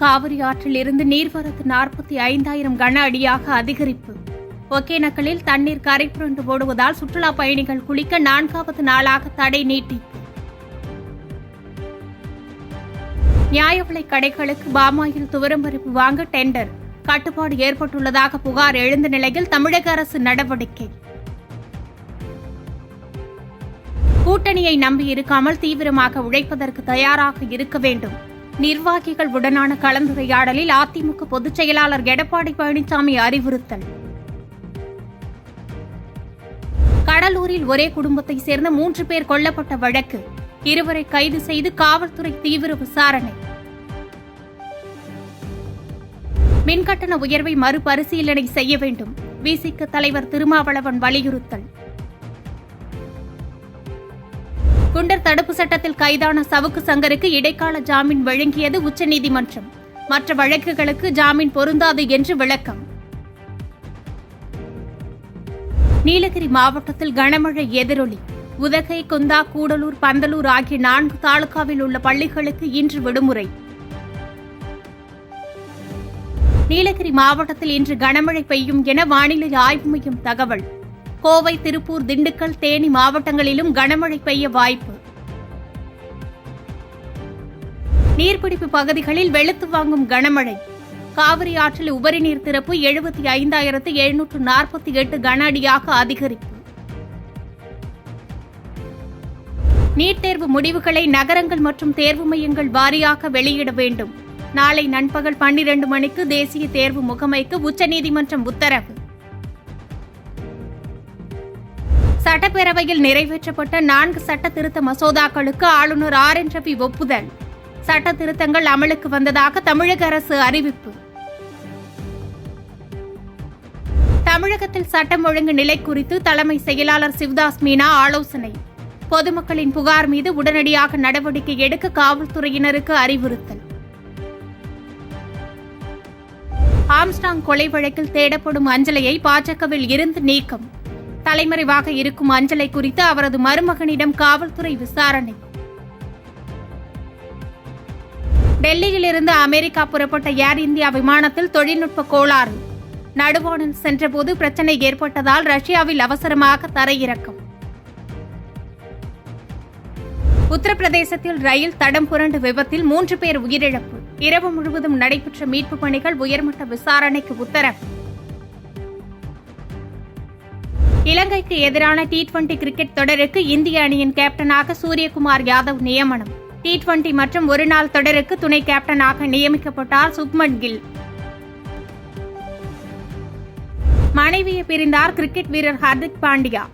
காவிரி ஆற்றில் இருந்து நீர்வரத்து 45,000 கன அடியாக அதிகரிப்பு. ஒகேனக்கலில் தண்ணீர் கரை புரண்டு ஓடுவதால் சுற்றுலா பயணிகள் குளிக்க 4வது நாளாக தடை நீட்டிப்பு. நியாய விலைக் கடைகளுக்கு பாமாயில் துவரம்பருப்பு வாங்க டெண்டர் கட்டுப்பாடு ஏற்பட்டுள்ளதாக புகார் எழுந்த நிலையில் தமிழக அரசு நடவடிக்கை. கூட்டணியை நம்பியிருக்காமல் தீவிரமாக உழைப்பதற்கு தயாராக இருக்க வேண்டும். நிர்வாகிகள் உடனான கலந்துரையாடலில் அதிமுக பொதுச் செயலாளர் எடப்பாடி பழனிசாமி அறிவுறுத்தல். கடலூரில் ஒரே குடும்பத்தைச் சேர்ந்த 3 பேர் கொல்லப்பட்ட வழக்கு, 2 கைது செய்து காவல்துறை தீவிர விசாரணை. மின்கட்டண உயர்வை மறுபரிசீலனை செய்ய வேண்டும், விசிக தலைவர் திருமாவளவன் வலியுறுத்தல். குண்டர் தடுப்பு சட்டத்தில் கைதான சவுக்கு சங்கருக்கு இடைக்கால ஜாமீன் வழங்கியது உச்சநீதிமன்றம். மற்ற வழக்குகளுக்கு ஜாமீன் பொருந்தாது என்று விளக்கம். நீலகிரி மாவட்டத்தில் கனமழை எதிரொலி. உதகை, குந்தா, கூடலூர், பந்தலூர் ஆகிய 4 தாலுகாவில் உள்ள பள்ளிகளுக்கு இன்று விடுமுறை. நீலகிரி மாவட்டத்தில் இன்று கனமழை பெய்யும் என வானிலை ஆய்வு மையம் தகவல். கோவை, திருப்பூர், திண்டுக்கல், தேனி மாவட்டங்களிலும் கனமழை பெய்ய வாய்ப்பு. நீர்பிடிப்பு பகுதிகளில் வெளுத்து வாங்கும் கனமழை. காவிரி ஆற்றில் உபரி நீர் திறப்பு 75,748 கன அடியாக அதிகரிப்பு. நீட் தேர்வு முடிவுகளை நகரங்கள் மற்றும் தேர்வு மையங்கள் வாரியாக வெளியிட வேண்டும். நாளை நண்பகல் 12 மணிக்கு தேசிய தேர்வு முகமைக்கு உச்சநீதிமன்றம் உத்தரவு. சட்டப்பேரவையில் நிறைவேற்றப்பட்ட 4 சட்ட திருத்த மசோதாக்களுக்கு ஆளுநர் RN ரவி ஒப்புதல். சட்ட திருத்தங்கள் அமலுக்கு வந்ததாக தமிழக அரசு அறிவிப்பு. தமிழகத்தில் சட்டம் ஒழுங்கு நிலை குறித்து தலைமை செயலாளர் சிவதாஸ் மீனா ஆலோசனை. பொதுமக்களின் புகார் மீது உடனடியாக நடவடிக்கை எடுக்க காவல்துறையினருக்கு அறிவுறுத்தல். ஆம்ஸ்டாங் கொலை வழக்கில் தேடப்படும் அஞ்சலையை பாஜகவில் இருந்து நீக்கம். தலைமறைவாக இருக்கும் அஞ்சலை குறித்து அவரது மருமகனிடம் காவல்துறை விசாரணை. டெல்லியிலிருந்து அமெரிக்கா புறப்பட்ட ஏர் இந்தியா விமானத்தில் தொழில்நுட்ப கோளாறு. நடுவானில் சென்றபோது பிரச்சினை ஏற்பட்டதால் ரஷ்யாவில் அவசரமாக தரையிறக்கம். உத்தரப்பிரதேசத்தில் ரயில் தடம் புரண்டு விபத்தில் 3 பேர் உயிரிழப்பு. இரவு முழுவதும் நடைபெற்ற மீட்புப் பணிகள் உயர்மட்ட விசாரணைக்கு உத்தரவு. இலங்கைக்கு எதிரான T20 கிரிக்கெட் தொடருக்கு இந்திய அணியின் கேப்டனாக சூரியகுமார் யாதவ் நியமனம். T20 மற்றும் ஒருநாள் தொடருக்கு துணை கேப்டனாக நியமிக்கப்பட்டார் சுப்மன் கில். மனைவியை பிரிந்தார் கிரிக்கெட் வீரர் ஹர்திக் பாண்டியா.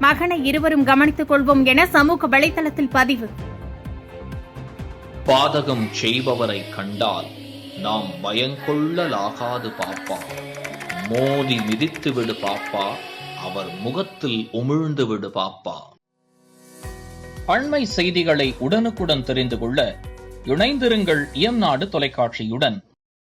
மகனை இருவரும் கவனித்துக் கொள்வோம் என சமூக வலைதளத்தில் பதிவு. பாதகம் செய்பவரை கண்டால் நாம் பயங்கொள்ளலாகாது பாப்பா. மோதி மிதித்து விடு பாப்பா, அவர் முகத்தில் உமிழ்ந்து விடு பாப்பா. அண்மை செய்திகளை உடனுக்குடன் தெரிந்து கொள்ள இணைந்திருங்கள் இயம்நாடு தொலைக்காட்சியுடன்.